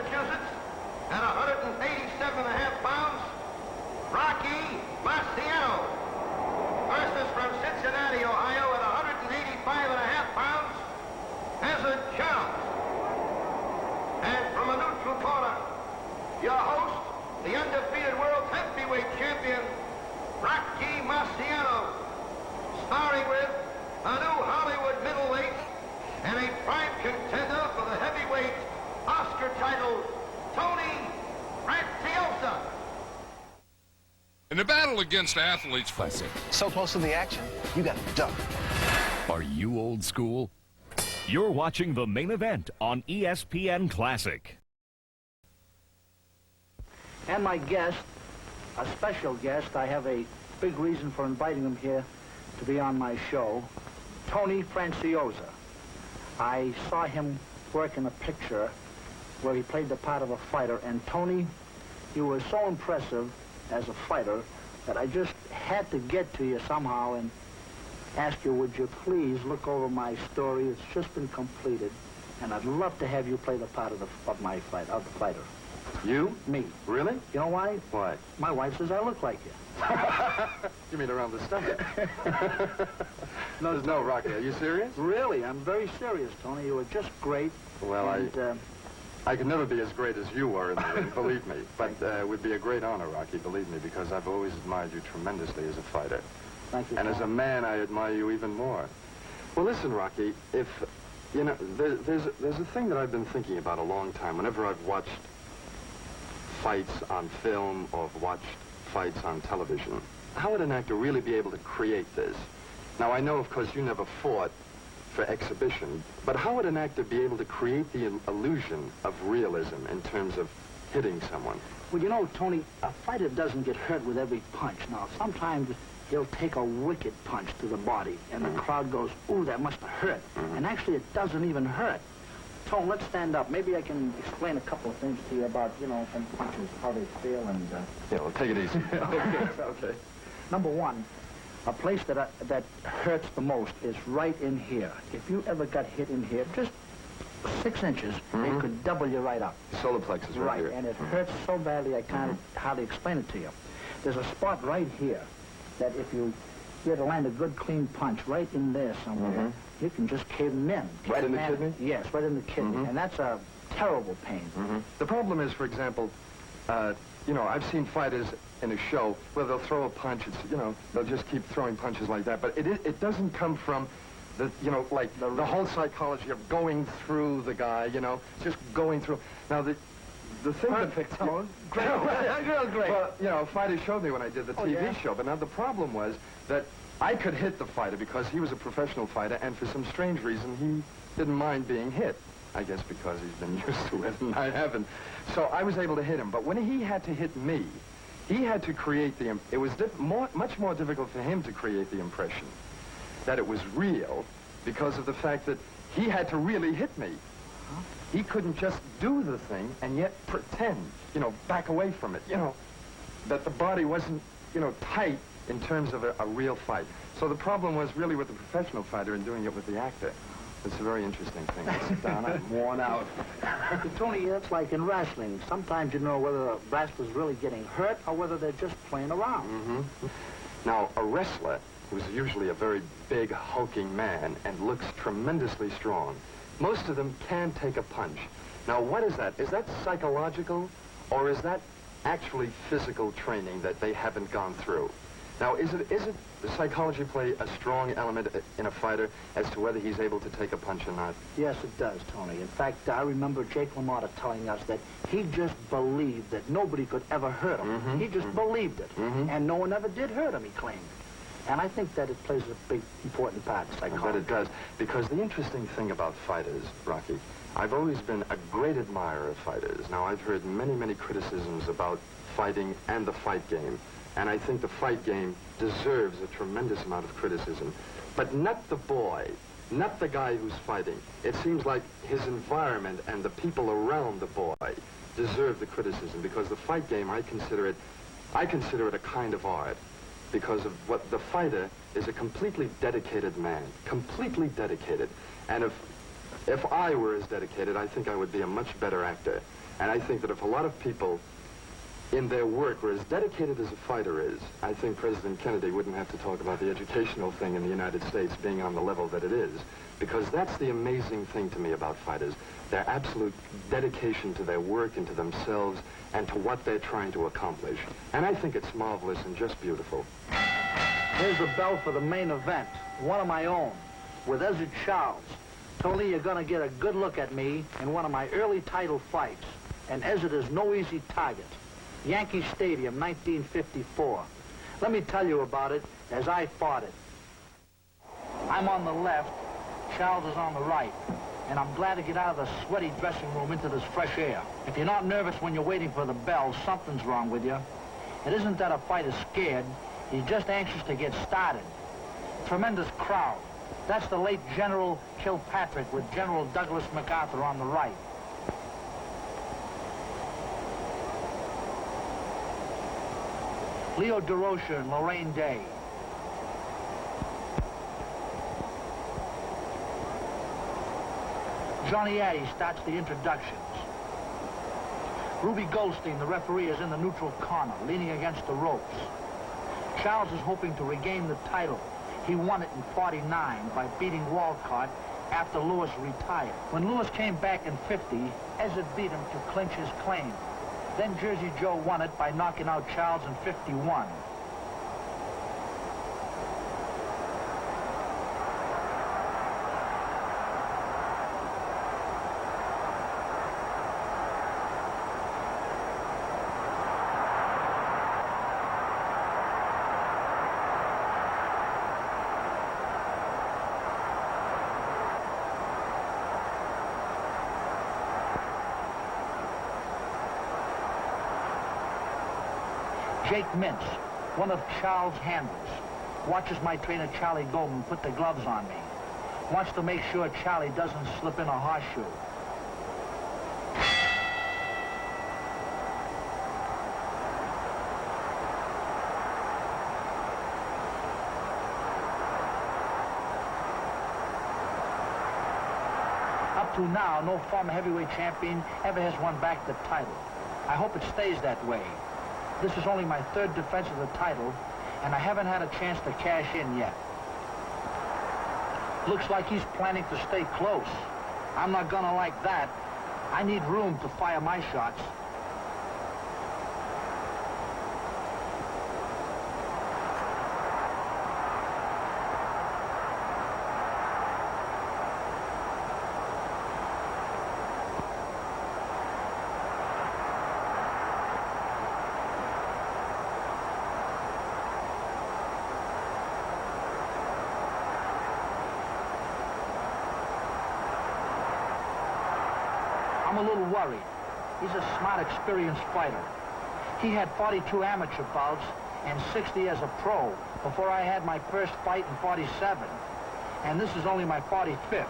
Massachusetts, at 187.5 pounds, Rocky Marciano. Versus from Cincinnati, Ohio, at 185.5 pounds, Marciano. And from a neutral corner, your host, the undefeated world heavyweight champion, Rocky Marciano, sparring with a new Hollywood middleweight and a prime contender for the heavyweight Oscar title, Tony Franciosa. In a battle against athletes, classic. So close to the action, you got to duck. Are you old school? You're watching the main event on ESPN Classic. And my guest, a special guest, I have a big reason for inviting him here to be on my show, Tony Franciosa. I saw him work in a picture where he played the part of a fighter, and Tony, you were so impressive as a fighter that I just had to get to you somehow and ask you, would you please look over my story? It's just been completed, and I'd love to have you play the part of the fighter. You? Me. Really? You know why? Why? My wife says I look like you. You mean around the stomach? No, Rocky, are you serious? Really, I'm very serious, Tony. You were just great. Well, and, I could never be as great as you were in the ring, believe me. But it would be a great honor, Rocky, believe me, because I've always admired you tremendously as a fighter. Thank you, and Tony. as a man, I admire you even more. Well, listen, Rocky, if, you know, there's a thing that I've been thinking about a long time. Whenever I've watched fights on film or watched fights on television, how would an actor really be able to create this? Now, I know, of course, you never fought for exhibition, but how would an actor be able to create the illusion of realism in terms of hitting someone? Well, you know, Tony, a fighter doesn't get hurt with every punch. Now, sometimes he'll take a wicked punch to the body, and the crowd goes, ooh, that must have hurt. And actually, it doesn't even hurt. Tony, let's stand up. Maybe I can explain a couple of things to you about, you know, some punches, how they feel, and... Yeah, well, take it easy. Okay. Number one, a place that hurts the most is right in here. If you ever got hit in here, just 6 inches, it could double you right up. Solar plexus right here. And it hurts so badly I can't hardly explain it to you. There's a spot right here that if you were to land a good clean punch right in there somewhere, you can just cave them in. Right in the kidney? Yes, right in the kidney. And that's a terrible pain. The problem is, for example, you know, I've seen fighters in a show where they'll throw a punch, it's, you know, they'll just keep throwing punches like that, but it doesn't come from the, you know, like the whole psychology of going through the guy, you know, just going through. Now, the thing Perfect, Tone. Great. Great. Well, you know, a fighter showed me when I did the TV show, but now the problem was that I could hit the fighter because he was a professional fighter, and for some strange reason, he didn't mind being hit. I guess because he's been used to it, and I haven't. So I was able to hit him. But when he had to hit me, he had to create the... It was much more difficult for him to create the impression that it was real because of the fact that he had to really hit me. He couldn't just do the thing and yet pretend, you know, back away from it, you know, that the body wasn't, you know, tight in terms of a real fight. So the problem was really with the professional fighter and doing it with the actor. It's a very interesting thing. Let's sit down. I'm worn out. Tony, it's like in wrestling. Sometimes you know whether a wrestler's really getting hurt or whether they're just playing around. Now, a wrestler who's usually a very big, hulking man and looks tremendously strong, most of them can take a punch. Now, what is that? Is that psychological, or is that actually physical training that they haven't gone through? Now, is it does psychology play a strong element in a fighter as to whether he's able to take a punch or not? Yes, it does, Tony. In fact, I remember Jake LaMotta telling us that he just believed that nobody could ever hurt him. He just believed it. And no one ever did hurt him, he claimed. And I think that it plays a big, important part in psychology. I bet it does. Because the interesting thing about fighters, Rocky, I've always been a great admirer of fighters. Now, I've heard many, many criticisms about fighting and the fight game. And I think the fight game deserves a tremendous amount of criticism. But not the boy, not the guy who's fighting. It seems like his environment and the people around the boy deserve the criticism, because the fight game, I consider it a kind of art, because of what the fighter is a completely dedicated man, completely dedicated. And if I were as dedicated, I think I would be a much better actor. And I think that if a lot of people in their work were as dedicated as a fighter is, I think President Kennedy wouldn't have to talk about the educational thing in the United States being on the level that it is, because that's the amazing thing to me about fighters, their absolute dedication to their work and to themselves and to what they're trying to accomplish. And I think it's marvelous and just beautiful. Here's the bell for the main event, one of my own, with Ezra Charles. Tony, you're going to get a good look at me in one of my early title fights, and Ezra is no easy target. Yankee Stadium, 1954. Let me tell you about it as I fought it. I'm on the left, Charles is on the right, and I'm glad to get out of the sweaty dressing room into this fresh air. If you're not nervous when you're waiting for the bell, something's wrong with you. It isn't that a fighter's scared, he's just anxious to get started. Tremendous crowd. That's the late General Kilpatrick with General Douglas MacArthur on the right. Leo DeRocher and Lorraine Day. Johnny Addy starts the introductions. Ruby Goldstein, the referee, is in the neutral corner, leaning against the ropes. Charles is hoping to regain the title. He won it in '49 by beating Walcott after Lewis retired. When Lewis came back in '50, Ezra beat him to clinch his claim. Then Jersey Joe won it by knocking out Charles in '51. Jake Mintz, one of Charles' handlers, watches my trainer Charlie Goldman put the gloves on me. Wants to make sure Charlie doesn't slip in a horseshoe. Up to now, no former heavyweight champion ever has won back the title. I hope it stays that way. This is only my third defense of the title, and I haven't had a chance to cash in yet. Looks like he's planning to stay close. I'm not gonna like that. I need room to fire my shots. I'm a little worried. He's a smart, experienced fighter. He had 42 amateur bouts and 60 as a pro before I had my first fight in '47. And this is only my 45th.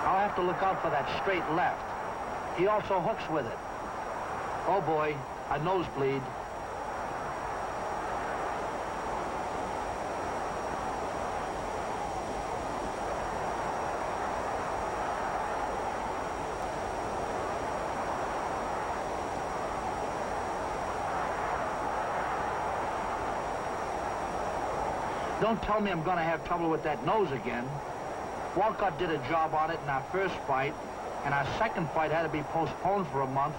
I'll have to look out for that straight left. He also hooks with it. Oh boy, a nosebleed. Don't tell me I'm going to have trouble with that nose again. Walcott did a job on it in our first fight, and our second fight had to be postponed for a month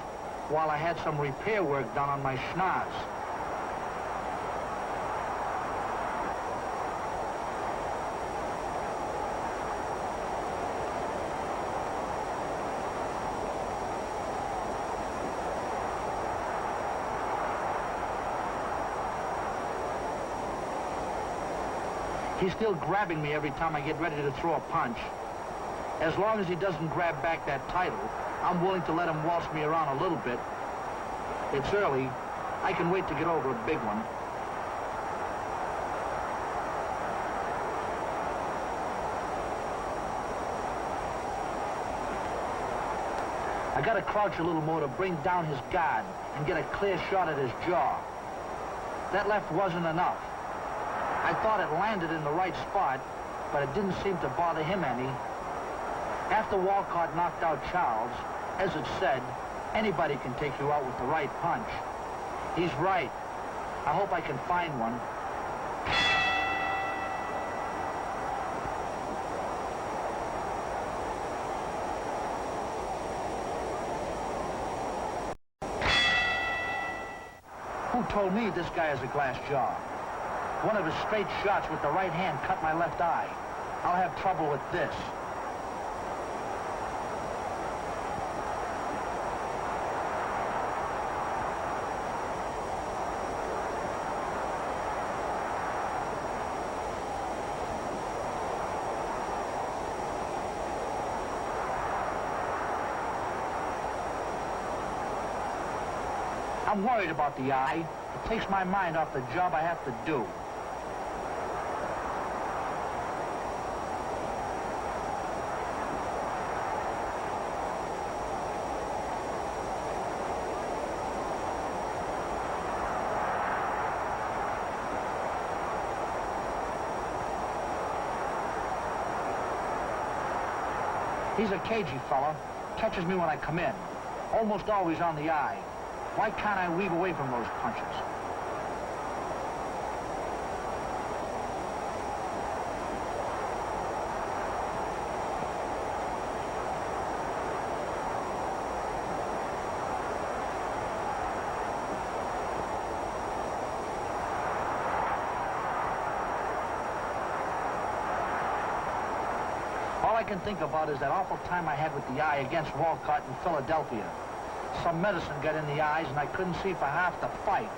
while I had some repair work done on my schnoz. He's still grabbing me every time I get ready to throw a punch. As long as he doesn't grab back that title, I'm willing to let him waltz me around a little bit. It's early. I can wait to get over a big one. I gotta crouch a little more to bring down his guard and get a clear shot at his jaw. That left wasn't enough. I thought it landed in the right spot, but it didn't seem to bother him any. After Walcott knocked out Charles, as it said, anybody can take you out with the right punch. He's right. I hope I can find one. Who told me this guy has a glass jaw? One of his straight shots with the right hand cut my left eye. I'll have trouble with this. I'm worried about the eye. It takes my mind off the job I have to do. He's a cagey fella. Catches me when I come in. Almost always on the eye. Why can't I weave away from those punches? All I can think about is that awful time I had with the eye against Walcott in Philadelphia. Some medicine got in the eyes, and I couldn't see for half the fight.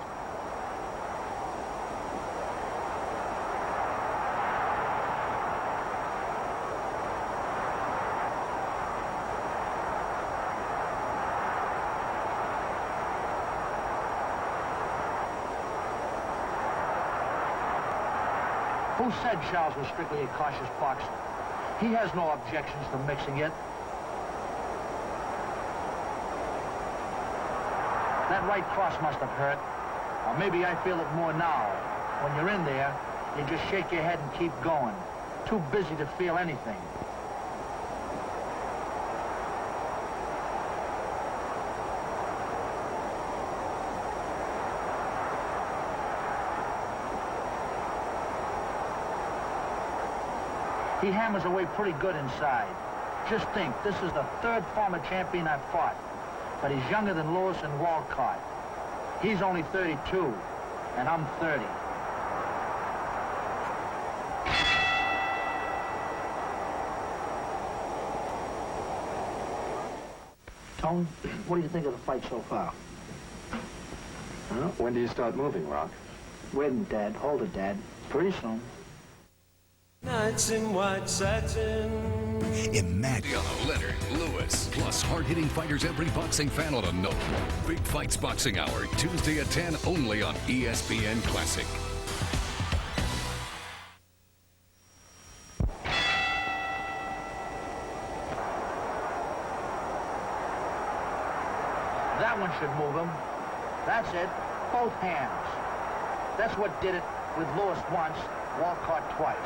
Who said Charles was strictly a cautious boxer? He has no objections to mixing it. That right cross must have hurt. Or maybe I feel it more now. When you're in there, you just shake your head and keep going. Too busy to feel anything. He hammers away pretty good inside. Just think, this is the third former champion I've fought. But he's younger than Lewis and Walcott. He's only 32, and I'm 30. Tone, what do you think of the fight so far? Well, when do you start moving, Rock? Wait a minute, Dad. Hold it, Dad. Pretty soon. Nights in white satin. Imagine Leonard, Lewis, plus hard-hitting fighters every boxing fan ought to know. Big Fights Boxing Hour, Tuesday at 10, only on ESPN Classic. That one should move him. That's it. Both hands. That's what did it with Lewis once, Walcott twice.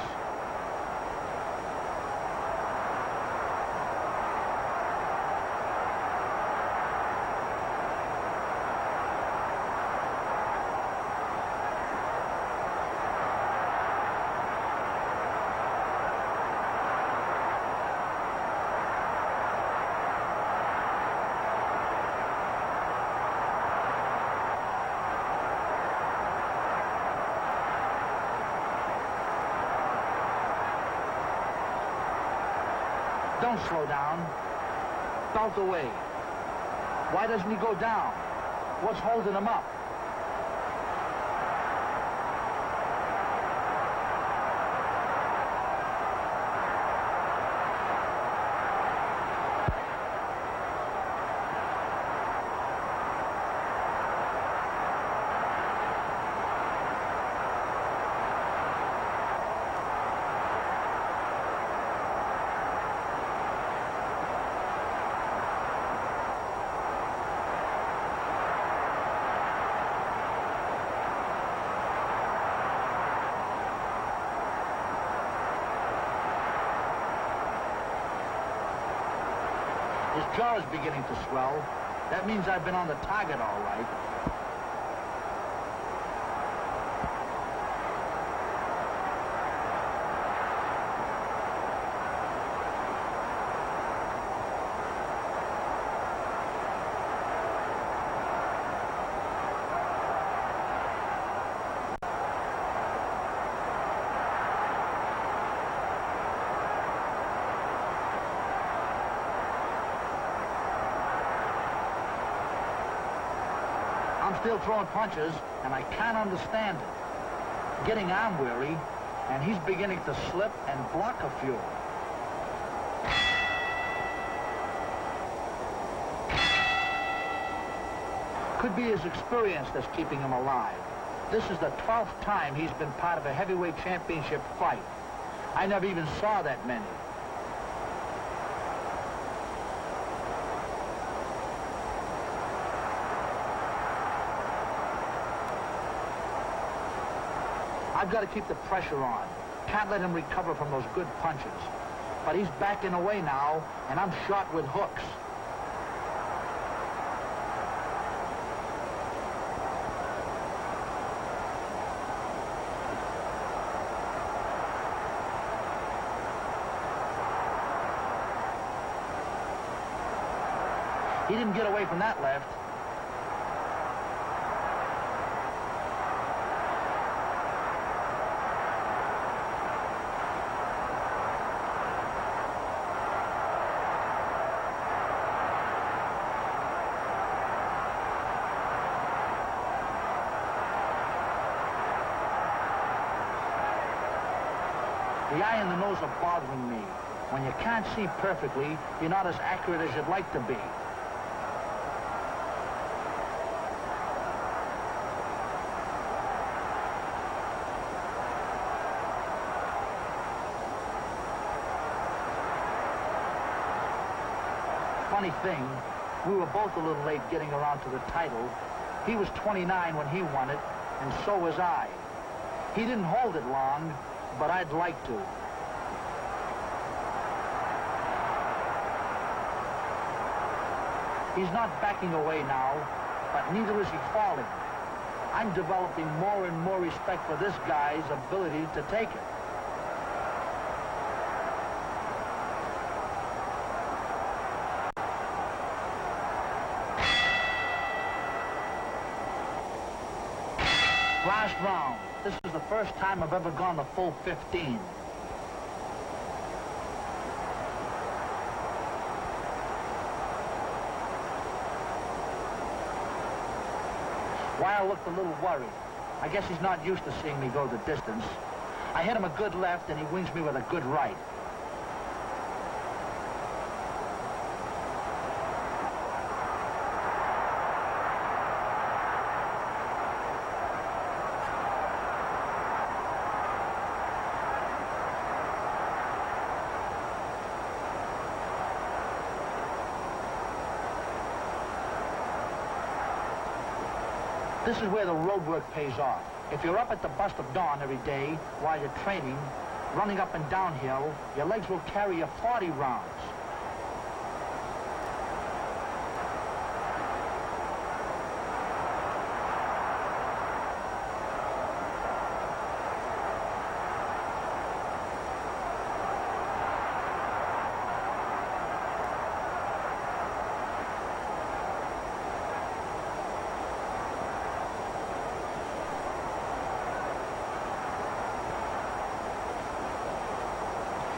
Don't slow down. Belt away. Why doesn't he go down? What's holding him up? His jaw is beginning to swell. That means I've been on the target all right. I'm still throwing punches, and I can't understand it. Getting arm weary, and he's beginning to slip and block a few. Could be his experience that's keeping him alive. This is the 12th time he's been part of a heavyweight championship fight. I never even saw that many. I've got to keep the pressure on. Can't let him recover from those good punches. But he's backing away now, and I'm shot with hooks. He didn't get away from that left. The eye and the nose are bothering me. When you can't see perfectly, you're not as accurate as you'd like to be. Funny thing, we were both a little late getting around to the title. He was 29 when he won it, and so was I. He didn't hold it long, but I'd like to. He's not backing away now, but neither is he falling. I'm developing more and more respect for this guy's ability to take it. Last round. This is the first time I've ever gone the full 15. Weil looked a little worried. I guess he's not used to seeing me go the distance. I hit him a good left, and he wings me with a good right. This is where the road work pays off. If you're up at the bust of dawn every day while you're training, running up and downhill, your legs will carry you 40 rounds.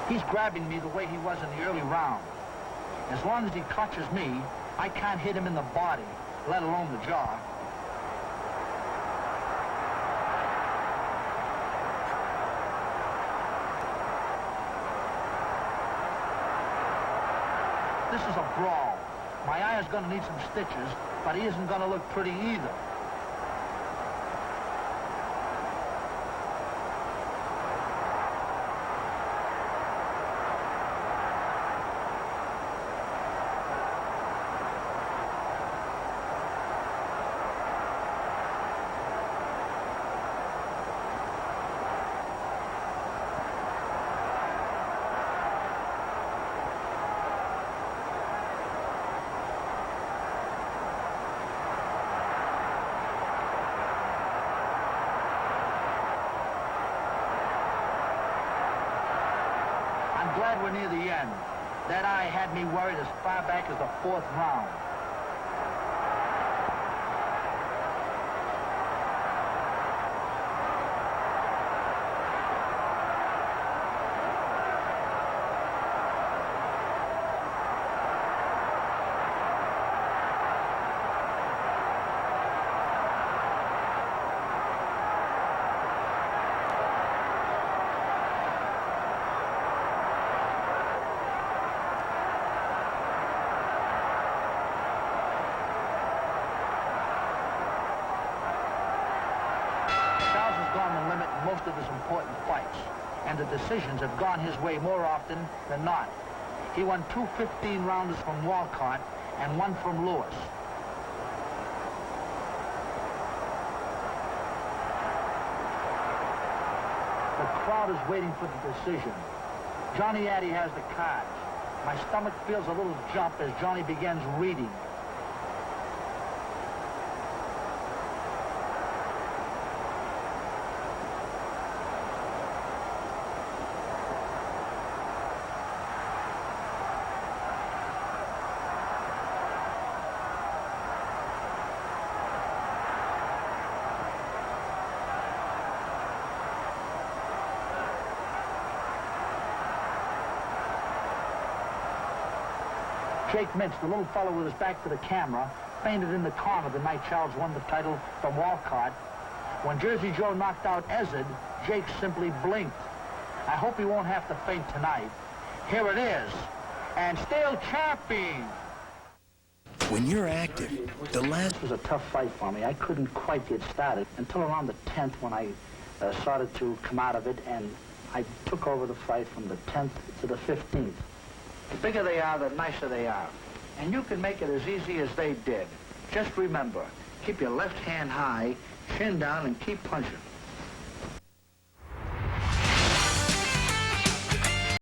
He's grabbing me the way he was in the early round. As long as he clutches me, I can't hit him in the body, let alone the jaw. This is a brawl. My eye is going to need some stitches, but he isn't going to look pretty either. glad we're near the end. That eye had me worried as far back as the 4th round. Most of his important fights, and the decisions have gone his way more often than not. He won 2 15-rounders from Walcott and 1 from Lewis. The crowd is waiting for the decision. Johnny Addy has the cards. My stomach feels a little jump as Johnny begins reading. Jake Mintz, the little fellow with his back to the camera, fainted in the corner the night Charles won the title from Walcott. When Jersey Joe knocked out Ezzard, Jake simply blinked. I hope he won't have to faint tonight. Here it is, and still champion. When you're active, the last was a tough fight for me. I couldn't quite get started until around the 10th when I started to come out of it, and I took over the fight from the 10th to the 15th. The bigger they are, the nicer they are. And you can make it as easy as they did. Just remember, keep your left hand high, chin down, and keep punching.